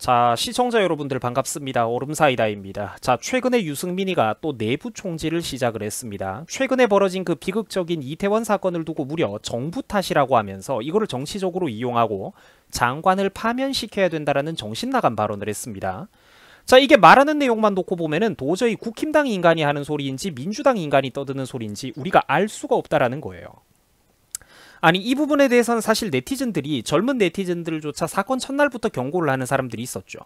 자, 시청자 여러분들 반갑습니다. 얼음사이다입니다. 자, 최근에 유승민이가 또 내부 총질을 시작을 했습니다. 최근에 벌어진 그 비극적인 이태원 사건을 두고 무려 정부 탓이라고 하면서 이거를 정치적으로 이용하고 장관을 파면시켜야 된다라는 정신나간 발언을 했습니다. 자, 이게 말하는 내용만 놓고 보면은 도저히 국힘당 인간이 하는 소리인지 민주당 인간이 떠드는 소리인지 우리가 알 수가 없다라는 거예요. 아니, 이 부분에 대해서는 사실 네티즌들이, 젊은 네티즌들조차 사건 첫날부터 경고를 하는 사람들이 있었죠.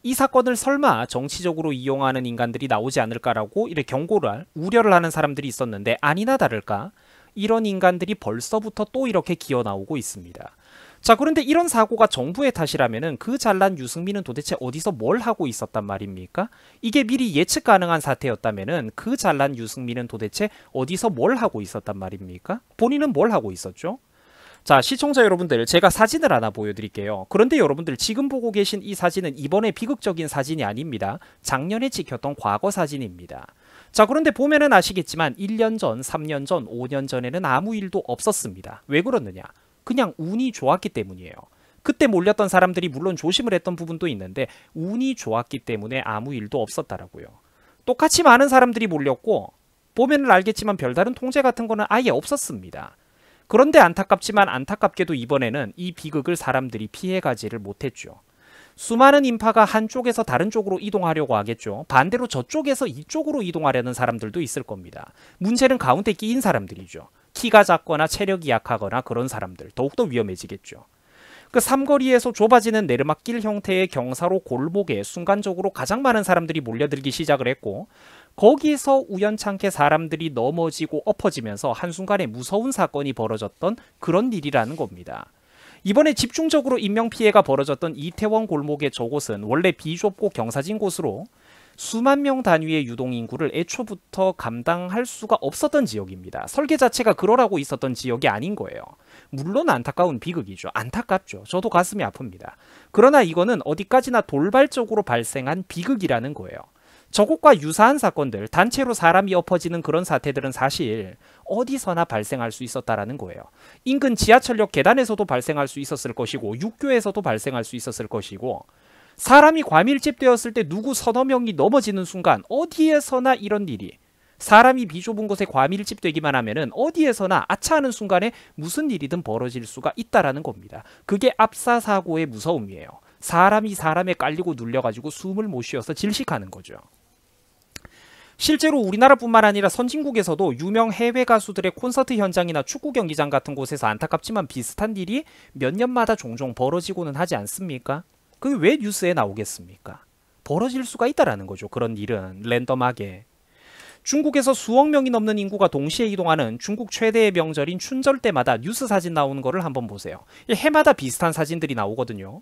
이 사건을 설마 정치적으로 이용하는 인간들이 나오지 않을까라고 이렇게 경고를, 우려를 하는 사람들이 있었는데 아니나 다를까 이런 인간들이 벌써부터 또 이렇게 기어 나오고 있습니다. 자, 그런데 이런 사고가 정부의 탓이라면은 그 잘난 유승민은 도대체 어디서 뭘 하고 있었단 말입니까? 이게 미리 예측 가능한 사태였다면은 그 잘난 유승민은 도대체 어디서 뭘 하고 있었단 말입니까? 본인은 뭘 하고 있었죠? 자, 시청자 여러분들, 제가 사진을 하나 보여드릴게요. 그런데 여러분들 지금 보고 계신 이 사진은 이번에 비극적인 사진이 아닙니다. 작년에 찍혔던 과거 사진입니다. 자, 그런데 보면은 아시겠지만 1년 전, 3년 전, 5년 전에는 아무 일도 없었습니다. 왜 그러느냐? 그냥 운이 좋았기 때문이에요. 그때 몰렸던 사람들이 물론 조심을 했던 부분도 있는데 운이 좋았기 때문에 아무 일도 없었다라고요. 똑같이 많은 사람들이 몰렸고 보면은 알겠지만 별다른 통제 같은 거는 아예 없었습니다. 그런데 안타깝지만 안타깝게도 이번에는 이 비극을 사람들이 피해가지를 못했죠. 수많은 인파가 한쪽에서 다른 쪽으로 이동하려고 하겠죠. 반대로 저쪽에서 이쪽으로 이동하려는 사람들도 있을 겁니다. 문제는 가운데 끼인 사람들이죠. 키가 작거나 체력이 약하거나 그런 사람들, 더욱더 위험해지겠죠. 그 삼거리에서 좁아지는 내리막길 형태의 경사로 골목에 순간적으로 가장 많은 사람들이 몰려들기 시작을 했고, 거기서 우연찮게 사람들이 넘어지고 엎어지면서 한순간에 무서운 사건이 벌어졌던 그런 일이라는 겁니다. 이번에 집중적으로 인명피해가 벌어졌던 이태원 골목의 저곳은 원래 비좁고 경사진 곳으로 수만 명 단위의 유동인구를 애초부터 감당할 수가 없었던 지역입니다. 설계 자체가 그러라고 있었던 지역이 아닌 거예요. 물론 안타까운 비극이죠. 안타깝죠. 저도 가슴이 아픕니다. 그러나 이거는 어디까지나 돌발적으로 발생한 비극이라는 거예요. 저것과 유사한 사건들, 단체로 사람이 엎어지는 그런 사태들은 사실 어디서나 발생할 수 있었다라는 거예요. 인근 지하철역 계단에서도 발생할 수 있었을 것이고 육교에서도 발생할 수 있었을 것이고, 사람이 과밀집되었을 때 누구 서너 명이 넘어지는 순간 어디에서나 이런 일이, 사람이 비좁은 곳에 과밀집되기만 하면은 어디에서나 아차하는 순간에 무슨 일이든 벌어질 수가 있다라는 겁니다. 그게 압사사고의 무서움이에요. 사람이 사람에 깔리고 눌려가지고 숨을 못 쉬어서 질식하는 거죠. 실제로 우리나라뿐만 아니라 선진국에서도 유명 해외 가수들의 콘서트 현장이나 축구 경기장 같은 곳에서 안타깝지만 비슷한 일이 몇 년마다 종종 벌어지고는 하지 않습니까? 그게 왜 뉴스에 나오겠습니까? 벌어질 수가 있다라는 거죠. 그런 일은 랜덤하게. 중국에서 수억 명이 넘는 인구가 동시에 이동하는 중국 최대의 명절인 춘절 때마다 뉴스 사진 나오는 거를 한번 보세요. 해마다 비슷한 사진들이 나오거든요.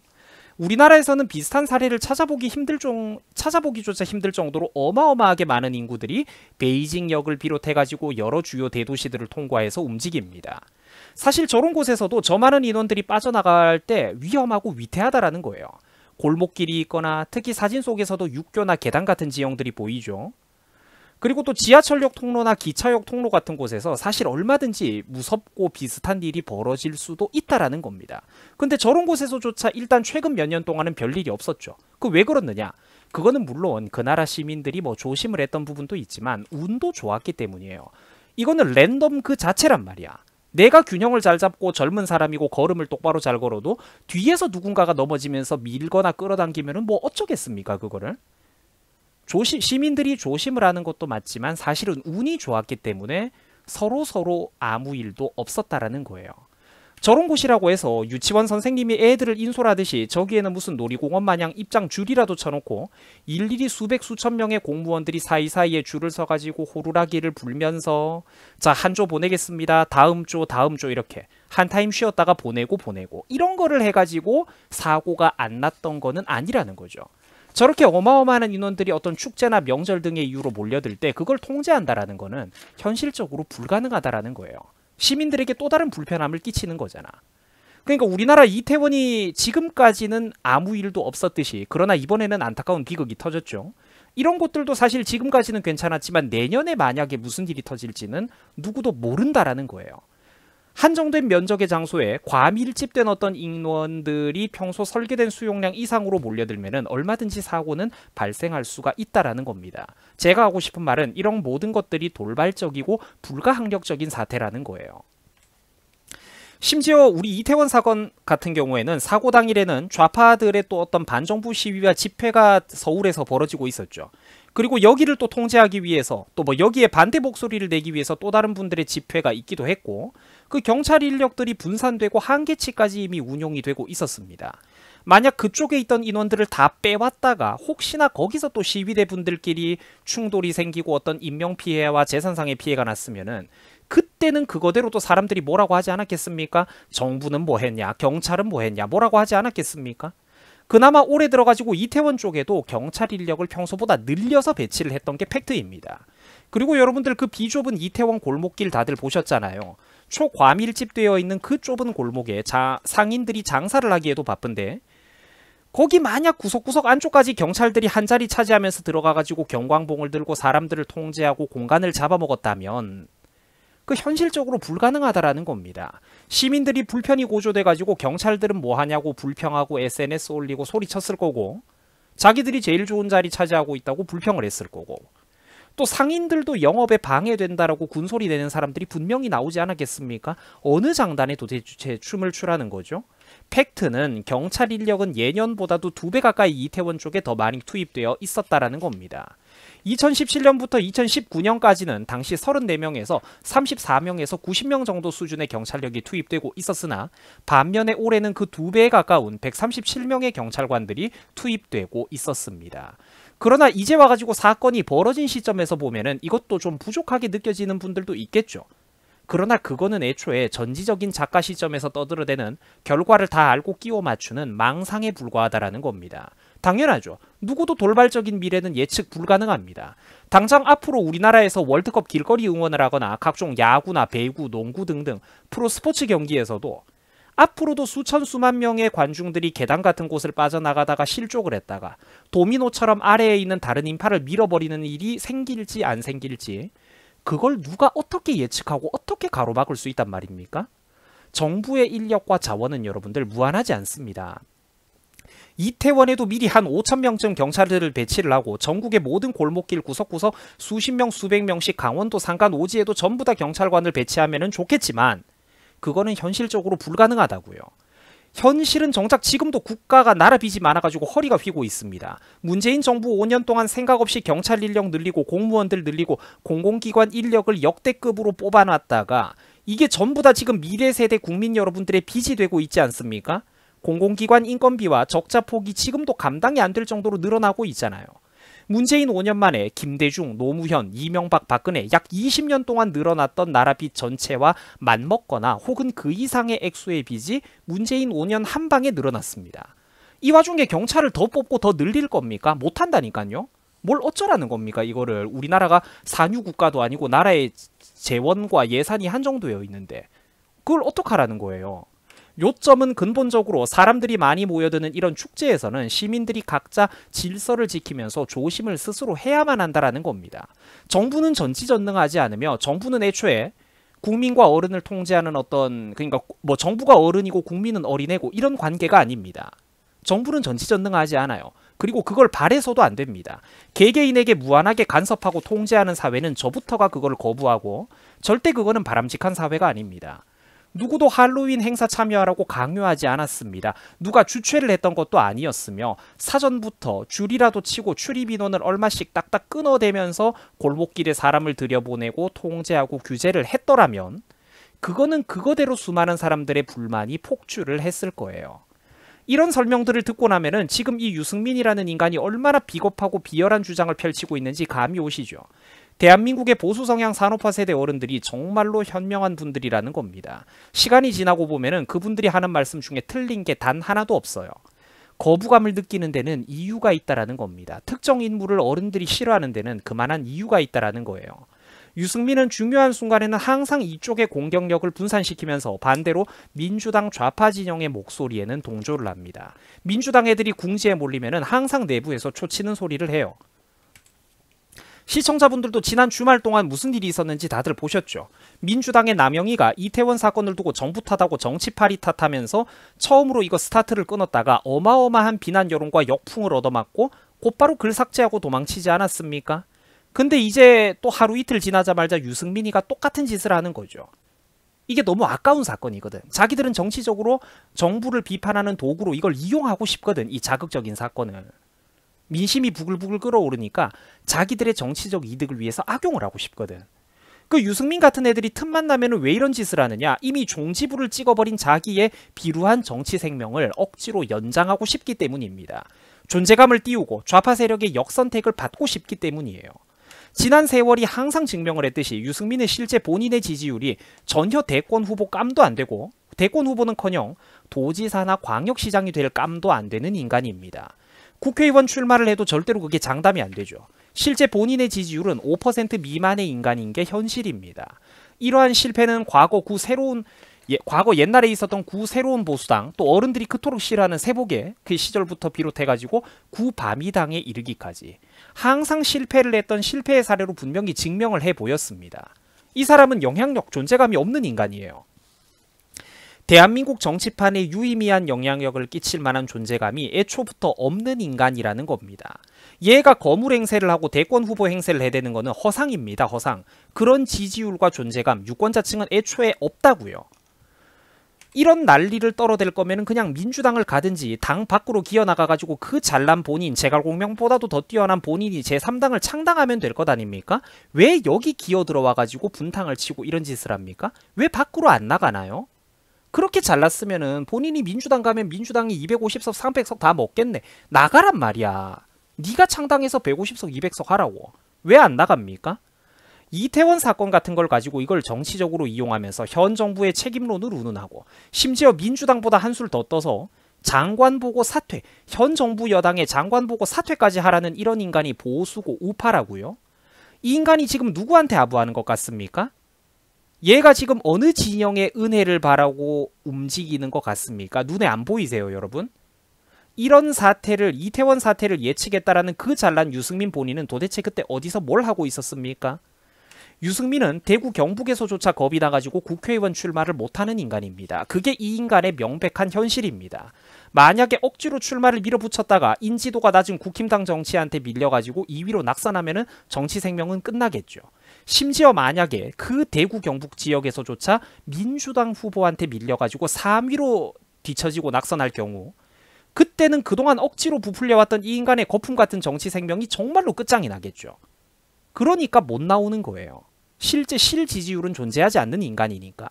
우리나라에서는 비슷한 사례를 찾아보기조차 힘들 정도로 어마어마하게 많은 인구들이 베이징역을 비롯해가지고 여러 주요 대도시들을 통과해서 움직입니다. 사실 저런 곳에서도 저 많은 인원들이 빠져나갈 때 위험하고 위태하다라는 거예요. 골목길이 있거나 특히 사진 속에서도 육교나 계단 같은 지형들이 보이죠. 그리고 또 지하철역 통로나 기차역 통로 같은 곳에서 사실 얼마든지 무섭고 비슷한 일이 벌어질 수도 있다라는 겁니다. 근데 저런 곳에서조차 일단 최근 몇 년 동안은 별일이 없었죠. 그 왜 그렇느냐? 그거는 물론 그 나라 시민들이 뭐 조심을 했던 부분도 있지만 운도 좋았기 때문이에요. 이거는 랜덤 그 자체란 말이야. 내가 균형을 잘 잡고 젊은 사람이고 걸음을 똑바로 잘 걸어도 뒤에서 누군가가 넘어지면서 밀거나 끌어당기면 뭐 어쩌겠습니까, 그거를? 시민들이 조심을 하는 것도 맞지만 사실은 운이 좋았기 때문에 서로 아무 일도 없었다라는 거예요. 저런 곳이라고 해서 유치원 선생님이 애들을 인솔하듯이 저기에는 무슨 놀이공원 마냥 입장 줄이라도 쳐놓고 일일이 수백 수천 명의 공무원들이 사이사이에 줄을 서가지고 호루라기를 불면서 자, 한 조 보내겠습니다. 다음 조 이렇게 한 타임 쉬었다가 보내고 이런 거를 해가지고 사고가 안 났던 거는 아니라는 거죠. 저렇게 어마어마한 인원들이 어떤 축제나 명절 등의 이유로 몰려들 때 그걸 통제한다라는 거는 현실적으로 불가능하다라는 거예요. 시민들에게 또 다른 불편함을 끼치는 거잖아. 그러니까 우리나라 이태원이 지금까지는 아무 일도 없었듯이, 그러나 이번에는 안타까운 비극이 터졌죠. 이런 곳들도 사실 지금까지는 괜찮았지만 내년에 만약에 무슨 일이 터질지는 누구도 모른다라는 거예요. 한정된 면적의 장소에 과밀집된 어떤 인원들이 평소 설계된 수용량 이상으로 몰려들면은 얼마든지 사고는 발생할 수가 있다라는 겁니다. 제가 하고 싶은 말은 이런 모든 것들이 돌발적이고 불가항력적인 사태라는 거예요. 심지어 우리 이태원 사건 같은 경우에는 사고 당일에는 좌파들의 또 어떤 반정부 시위와 집회가 서울에서 벌어지고 있었죠. 그리고 여기를 또 통제하기 위해서 또 뭐 여기에 반대 목소리를 내기 위해서 또 다른 분들의 집회가 있기도 했고, 그 경찰 인력들이 분산되고 한계치까지 이미 운용이 되고 있었습니다. 만약 그쪽에 있던 인원들을 다 빼왔다가 혹시나 거기서 또 시위대 분들끼리 충돌이 생기고 어떤 인명피해와 재산상의 피해가 났으면은 그때는 그거대로 또 사람들이 뭐라고 하지 않았겠습니까? 정부는 뭐 했냐, 경찰은 뭐 했냐, 뭐라고 하지 않았겠습니까? 그나마 올해 들어가지고 이태원 쪽에도 경찰 인력을 평소보다 늘려서 배치를 했던 게 팩트입니다. 그리고 여러분들 그 비좁은 이태원 골목길 다들 보셨잖아요. 초과밀집되어 있는 그 좁은 골목에 상인들이 장사를 하기에도 바쁜데, 거기 만약 구석구석 안쪽까지 경찰들이 한 자리 차지하면서 들어가가지고 경광봉을 들고 사람들을 통제하고 공간을 잡아먹었다면 그 현실적으로 불가능하다라는 겁니다. 시민들이 불편이 고조돼가지고 경찰들은 뭐 하냐고 불평하고 SNS 올리고 소리쳤을 거고, 자기들이 제일 좋은 자리 차지하고 있다고 불평을 했을 거고, 또 상인들도 영업에 방해된다라고 군소리 내는 사람들이 분명히 나오지 않았겠습니까? 어느 장단에 도대체 춤을 추라는 거죠? 팩트는 경찰 인력은 예년보다도 2배 가까이 이태원 쪽에 더 많이 투입되어 있었다라는 겁니다. 2017년부터 2019년까지는 당시 34명에서 34명에서 90명 정도 수준의 경찰력이 투입되고 있었으나, 반면에 올해는 그 2배에 가까운 137명의 경찰관들이 투입되고 있었습니다. 그러나 이제 와가지고 사건이 벌어진 시점에서 보면은 이것도 좀 부족하게 느껴지는 분들도 있겠죠. 그러나 그거는 애초에 전지적인 작가 시점에서 떠들어대는 결과를 다 알고 끼워 맞추는 망상에 불과하다라는 겁니다. 당연하죠. 누구도 돌발적인 미래는 예측 불가능합니다. 당장 앞으로 우리나라에서 월드컵 길거리 응원을 하거나 각종 야구나 배구, 농구 등등 프로스포츠 경기에서도 앞으로도 수천 수만 명의 관중들이 계단 같은 곳을 빠져나가다가 실족을 했다가 도미노처럼 아래에 있는 다른 인파를 밀어버리는 일이 생길지 안 생길지, 그걸 누가 어떻게 예측하고 어떻게 가로막을 수 있단 말입니까? 정부의 인력과 자원은 여러분들 무한하지 않습니다. 이태원에도 미리 한 5,000명쯤 경찰들을 배치를 하고 전국의 모든 골목길 구석구석 수십 명 수백 명씩 강원도 산간 오지에도 전부 다 경찰관을 배치하면 좋겠지만 그거는 현실적으로 불가능하다고요. 현실은 정작 지금도 국가가 나라 빚이 많아가지고 허리가 휘고 있습니다. 문재인 정부 5년 동안 생각 없이 경찰 인력 늘리고 공무원들 늘리고 공공기관 인력을 역대급으로 뽑아놨다가 이게 전부 다 지금 미래 세대 국민 여러분들의 빚이 되고 있지 않습니까? 공공기관 인건비와 적자 폭이 지금도 감당이 안 될 정도로 늘어나고 있잖아요. 문재인 5년 만에 김대중, 노무현, 이명박, 박근혜 약 20년 동안 늘어났던 나라 빚 전체와 맞먹거나 혹은 그 이상의 액수의 빚이 문재인 5년 한 방에 늘어났습니다. 이 와중에 경찰을 더 뽑고 더 늘릴 겁니까? 못한다니까요. 뭘 어쩌라는 겁니까? 이거를 우리나라가 산유국가도 아니고 나라의 재원과 예산이 한정되어 있는데 그걸 어떡하라는 거예요? 요점은 근본적으로 사람들이 많이 모여드는 이런 축제에서는 시민들이 각자 질서를 지키면서 조심을 스스로 해야만 한다라는 겁니다. 정부는 전지전능하지 않으며 정부는 애초에 국민과 어른을 통제하는 어떤, 그러니까 뭐 정부가 어른이고 국민은 어린애고 이런 관계가 아닙니다. 정부는 전지전능하지 않아요. 그리고 그걸 바래서도 안 됩니다. 개개인에게 무한하게 간섭하고 통제하는 사회는 저부터가 그걸 거부하고 절대 그거는 바람직한 사회가 아닙니다. 누구도 할로윈 행사 참여하라고 강요하지 않았습니다. 누가 주최를 했던 것도 아니었으며 사전부터 줄이라도 치고 출입 인원을 얼마씩 딱딱 끊어대면서 골목길에 사람을 들여보내고 통제하고 규제를 했더라면 그거는 그거대로 수많은 사람들의 불만이 폭주를 했을 거예요. 이런 설명들을 듣고 나면은 지금 이 유승민이라는 인간이 얼마나 비겁하고 비열한 주장을 펼치고 있는지 감이 오시죠. 대한민국의 보수 성향 산업화 세대 어른들이 정말로 현명한 분들이라는 겁니다. 시간이 지나고 보면은 그분들이 하는 말씀 중에 틀린 게 단 하나도 없어요. 거부감을 느끼는 데는 이유가 있다라는 겁니다. 특정 인물을 어른들이 싫어하는 데는 그만한 이유가 있다라는 거예요. 유승민은 중요한 순간에는 항상 이쪽의 공격력을 분산시키면서 반대로 민주당 좌파 진영의 목소리에는 동조를 합니다. 민주당 애들이 궁지에 몰리면은 항상 내부에서 초치는 소리를 해요. 시청자분들도 지난 주말 동안 무슨 일이 있었는지 다들 보셨죠. 민주당의 남영희가 이태원 사건을 두고 정부 탓하고 정치파리 탓하면서 처음으로 이거 스타트를 끊었다가 어마어마한 비난 여론과 역풍을 얻어맞고 곧바로 글 삭제하고 도망치지 않았습니까? 근데 이제 또 하루 이틀 지나자마자 유승민이가 똑같은 짓을 하는 거죠. 이게 너무 아까운 사건이거든. 자기들은 정치적으로 정부를 비판하는 도구로 이걸 이용하고 싶거든. 이 자극적인 사건을. 민심이 부글부글 끓어오르니까 자기들의 정치적 이득을 위해서 악용을 하고 싶거든. 그 유승민 같은 애들이 틈만 나면 왜 이런 짓을 하느냐. 이미 종지부를 찍어버린 자기의 비루한 정치 생명을 억지로 연장하고 싶기 때문입니다. 존재감을 띄우고 좌파 세력의 역선택을 받고 싶기 때문이에요. 지난 세월이 항상 증명을 했듯이 유승민은 실제 본인의 지지율이 전혀 대권 후보 깜도 안 되고 대권 후보는커녕 도지사나 광역시장이 될 깜도 안 되는 인간입니다. 국회의원 출마를 해도 절대로 그게 장담이 안 되죠. 실제 본인의 지지율은 5% 미만의 인간인 게 현실입니다. 이러한 실패는 과거 옛날에 있었던 새로운 보수당, 또 어른들이 그토록 싫어하는 세복의 그 시절부터 비롯해가지고 구바미당에 이르기까지 항상 실패를 했던 실패의 사례로 분명히 증명을 해 보였습니다. 이 사람은 영향력, 존재감이 없는 인간이에요. 대한민국 정치판에 유의미한 영향력을 끼칠 만한 존재감이 애초부터 없는 인간이라는 겁니다. 얘가 거물 행세를 하고 대권 후보 행세를 해대는 거는 허상입니다. 허상. 그런 지지율과 존재감, 유권자층은 애초에 없다고요. 이런 난리를 떨어댈 거면 그냥 민주당을 가든지 당 밖으로 기어나가가지고 그 잘난 본인, 제갈공명보다도 더 뛰어난 본인이 제3당을 창당하면 될 것 아닙니까? 왜 여기 기어 들어와가지고 분탕을 치고 이런 짓을 합니까? 왜 밖으로 안 나가나요? 그렇게 잘났으면은 본인이 민주당 가면 민주당이 250석, 300석 다 먹겠네. 나가란 말이야. 네가 창당해서 150석, 200석 하라고. 왜 안 나갑니까? 이태원 사건 같은 걸 가지고 이걸 정치적으로 이용하면서 현 정부의 책임론을 운운하고 심지어 민주당보다 한술 더 떠서 장관 보고 사퇴, 현 정부 여당의 장관 보고 사퇴까지 하라는 이런 인간이 보수고 우파라고요? 이 인간이 지금 누구한테 아부하는 것 같습니까? 얘가 지금 어느 진영의 은혜를 바라고 움직이는 것 같습니까? 눈에 안 보이세요, 여러분? 이런 사태를, 이태원 사태를 예측했다라는 그 잘난 유승민 본인은 도대체 그때 어디서 뭘 하고 있었습니까? 유승민은 대구 경북에서조차 겁이 나가지고 국회의원 출마를 못하는 인간입니다. 그게 이 인간의 명백한 현실입니다. 만약에 억지로 출마를 밀어붙였다가 인지도가 낮은 국힘당 정치한테 밀려가지고 2위로 낙선하면은 정치 생명은 끝나겠죠. 심지어 만약에 그 대구 경북 지역에서조차 민주당 후보한테 밀려가지고 3위로 뒤처지고 낙선할 경우 그때는 그동안 억지로 부풀려왔던 이 인간의 거품 같은 정치 생명이 정말로 끝장이 나겠죠. 그러니까 못 나오는 거예요. 실제 실지지율은 존재하지 않는 인간이니까.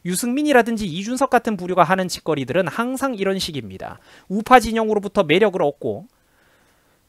유승민이라든지 이준석 같은 부류가 하는 짓거리들은 항상 이런 식입니다. 우파 진영으로부터 매력을 얻고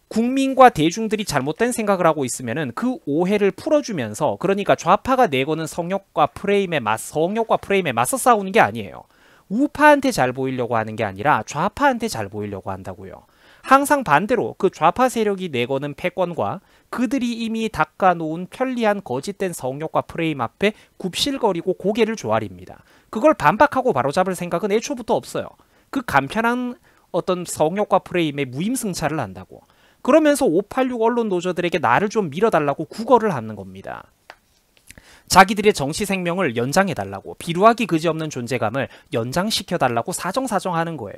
국민과 대중들이 잘못된 생각을 하고 있으면은 그 오해를 풀어주면서, 그러니까 좌파가 내거는 성역과 프레임에 맞서 싸우는 게 아니에요. 우파한테 잘 보이려고 하는 게 아니라 좌파한테 잘 보이려고 한다고요. 항상 반대로 그 좌파 세력이 내거는 패권과 그들이 이미 닦아놓은 편리한 거짓된 성역과 프레임 앞에 굽실거리고 고개를 조아립니다. 그걸 반박하고 바로잡을 생각은 애초부터 없어요. 그 간편한 어떤 성역과 프레임에 무임승차를 한다고. 그러면서 586 언론 노조들에게 나를 좀 밀어달라고 구걸을 하는 겁니다. 자기들의 정치 생명을 연장해달라고, 비루하기 그지없는 존재감을 연장시켜달라고 사정사정하는 거예요.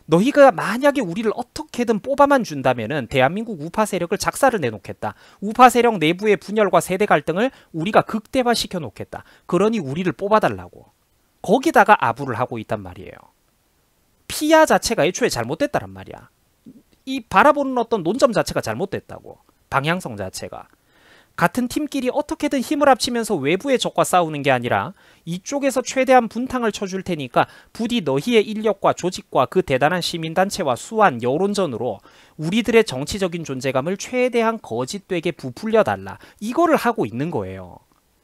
너희가 만약에 우리를 어떻게든 뽑아만 준다면은 대한민국 우파 세력을 작사를 내놓겠다. 우파 세력 내부의 분열과 세대 갈등을 우리가 극대화시켜 놓겠다. 그러니 우리를 뽑아달라고. 거기다가 아부를 하고 있단 말이에요. 피아 자체가 애초에 잘못됐다란 말이야. 이 바라보는 어떤 논점 자체가 잘못됐다고. 방향성 자체가. 같은 팀끼리 어떻게든 힘을 합치면서 외부의 적과 싸우는 게 아니라 이쪽에서 최대한 분탕을 쳐줄 테니까 부디 너희의 인력과 조직과 그 대단한 시민단체와 수완, 여론전으로 우리들의 정치적인 존재감을 최대한 거짓되게 부풀려달라. 이거를 하고 있는 거예요.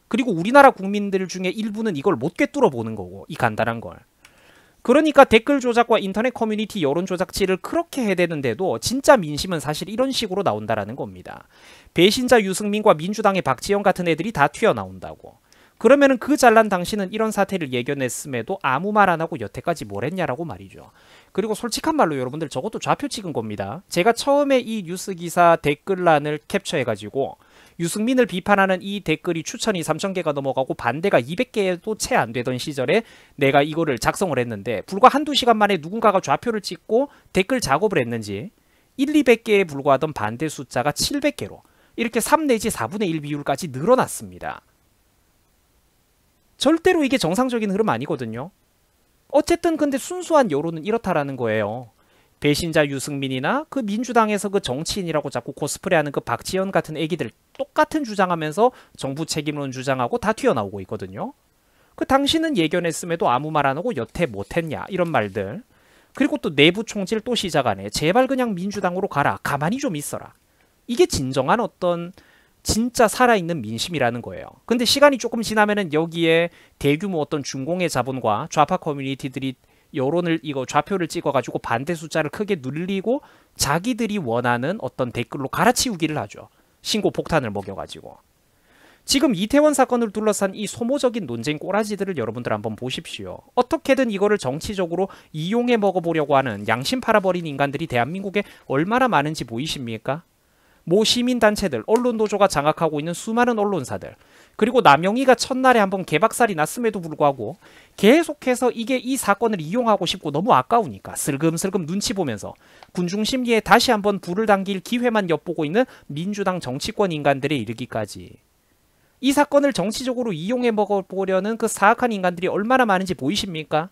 그리고 우리나라 국민들 중에 일부는 이걸 못 꿰뚫어 보는 거고, 이 간단한 걸. 그러니까 댓글 조작과 인터넷 커뮤니티 여론 조작질을 그렇게 해대는데도 진짜 민심은 사실 이런 식으로 나온다라는 겁니다. 배신자 유승민과 민주당의 박지원 같은 애들이 다 튀어나온다고. 그러면은 그 잘난 당신은 이런 사태를 예견했음에도 아무 말 안 하고 여태까지 뭘 했냐라고 말이죠. 그리고 솔직한 말로 여러분들 저것도 좌표 찍은 겁니다. 제가 처음에 이 뉴스 기사 댓글란을 캡처해가지고 유승민을 비판하는 이 댓글이 추천이 3,000개가 넘어가고 반대가 200개도 채 안 되던 시절에 내가 이거를 작성을 했는데 불과 한두 시간 만에 누군가가 좌표를 찍고 댓글 작업을 했는지 200개에 불과하던 반대 숫자가 700개로 이렇게 3 내지 4분의 1 비율까지 늘어났습니다. 절대로 이게 정상적인 흐름 아니거든요. 어쨌든 근데 순수한 여론은 이렇다라는 거예요. 배신자 유승민이나 그 민주당에서 그 정치인이라고 자꾸 코스프레하는 그 박지원 같은 애기들 똑같은 주장하면서 정부 책임론 주장하고 다 튀어나오고 있거든요. 그 당신은 예견했음에도 아무 말 안 하고 여태 못했냐 이런 말들. 그리고 또 내부 총질 또 시작하네. 제발 그냥 민주당으로 가라. 가만히 좀 있어라. 이게 진정한 어떤 진짜 살아있는 민심이라는 거예요. 근데 시간이 조금 지나면은 여기에 대규모 어떤 중공의 자본과 좌파 커뮤니티들이 여론을 이거 좌표를 찍어가지고 반대 숫자를 크게 눌리고 자기들이 원하는 어떤 댓글로 갈아치우기를 하죠. 신고 폭탄을 먹여가지고. 지금 이태원 사건을 둘러싼 이 소모적인 논쟁 꼬라지들을 여러분들 한번 보십시오. 어떻게든 이거를 정치적으로 이용해 먹어보려고 하는 양심 팔아버린 인간들이 대한민국에 얼마나 많은지 보이십니까? 모 시민단체들, 언론노조가 장악하고 있는 수많은 언론사들, 그리고 남영희가 첫날에 한번 개박살이 났음에도 불구하고 계속해서 이게 이 사건을 이용하고 싶고 너무 아까우니까 슬금슬금 눈치 보면서 군중심리에 다시 한번 불을 당길 기회만 엿보고 있는 민주당 정치권 인간들에 이르기까지 이 사건을 정치적으로 이용해 먹어보려는 그 사악한 인간들이 얼마나 많은지 보이십니까?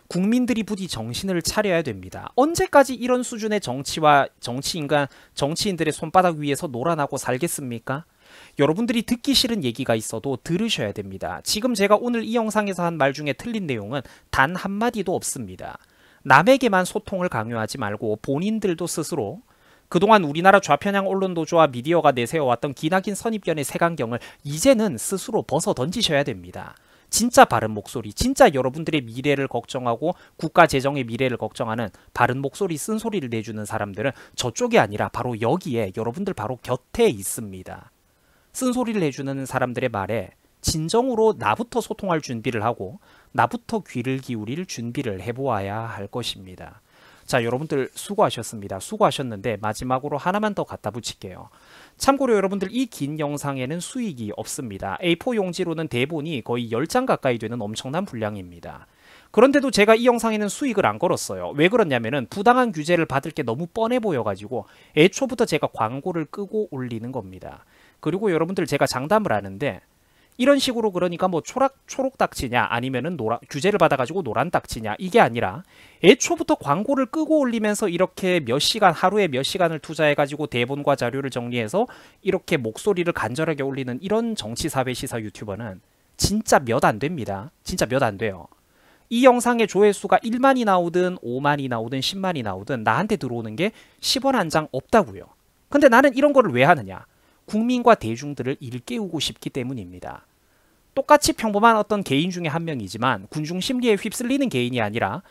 국민들이 부디 정신을 차려야 됩니다. 언제까지 이런 수준의 정치와 정치인들의 손바닥 위에서 놀아나고 살겠습니까? 여러분들이 듣기 싫은 얘기가 있어도 들으셔야 됩니다. 지금 제가 오늘 이 영상에서 한 말 중에 틀린 내용은 단 한마디도 없습니다. 남에게만 소통을 강요하지 말고 본인들도 스스로 그동안 우리나라 좌편향 언론노조와 미디어가 내세워왔던 기나긴 선입견의 색안경을 이제는 스스로 벗어 던지셔야 됩니다. 진짜 바른 목소리, 진짜 여러분들의 미래를 걱정하고 국가 재정의 미래를 걱정하는 바른 목소리, 쓴소리를 내주는 사람들은 저쪽이 아니라 바로 여기에 여러분들 바로 곁에 있습니다. 쓴소리를 해주는 사람들의 말에 진정으로 나부터 소통할 준비를 하고 나부터 귀를 기울일 준비를 해보아야 할 것입니다. 자, 여러분들 수고하셨습니다. 수고하셨는데 마지막으로 하나만 더 갖다 붙일게요. 참고로 여러분들 이 긴 영상에는 수익이 없습니다. A4 용지로는 대본이 거의 10장 가까이 되는 엄청난 분량입니다. 그런데도 제가 이 영상에는 수익을 안 걸었어요. 왜 그러냐면은 부당한 규제를 받을 게 너무 뻔해 보여가지고 애초부터 제가 광고를 끄고 올리는 겁니다. 그리고 여러분들 제가 장담을 하는데 이런 식으로 그러니까 뭐 초록 딱지냐 아니면은 규제를 받아가지고 노란 딱지냐 이게 아니라 애초부터 광고를 끄고 올리면서 이렇게 몇 시간 하루에 몇 시간을 투자해가지고 대본과 자료를 정리해서 이렇게 목소리를 간절하게 올리는 이런 정치사회 시사 유튜버는 진짜 몇 안 됩니다. 진짜 몇 안 돼요. 이 영상의 조회수가 1만이 나오든 5만이 나오든 10만이 나오든 나한테 들어오는 게 10원 한 장 없다고요. 근데 나는 이런 거를 왜 하느냐? 국민과 대중들을 일깨우고 싶기 때문입니다. 똑같이 평범한 어떤 개인 중에 한 명이지만 군중 심리에 휩쓸리는 개인이 아니라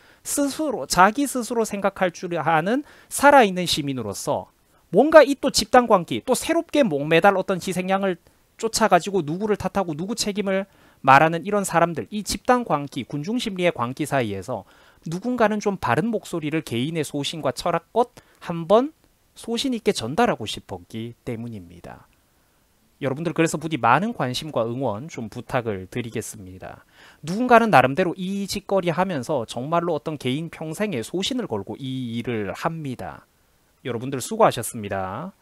자기 스스로 생각할 줄 아는 살아있는 시민으로서 뭔가 이 또 집단 광기, 또 새롭게 목매달 어떤 희생양을 쫓아가지고 누구를 탓하고 누구 책임을 말하는 이런 사람들, 이 집단 광기, 군중 심리의 광기 사이에서 누군가는 좀 바른 목소리를 개인의 소신과 철학껏 한번 소신 있게 전달하고 싶었기 때문입니다. 여러분들 그래서 부디 많은 관심과 응원 좀 부탁을 드리겠습니다. 누군가는 나름대로 이 짓거리 하면서 정말로 어떤 개인 평생에 소신을 걸고 이 일을 합니다. 여러분들 수고하셨습니다.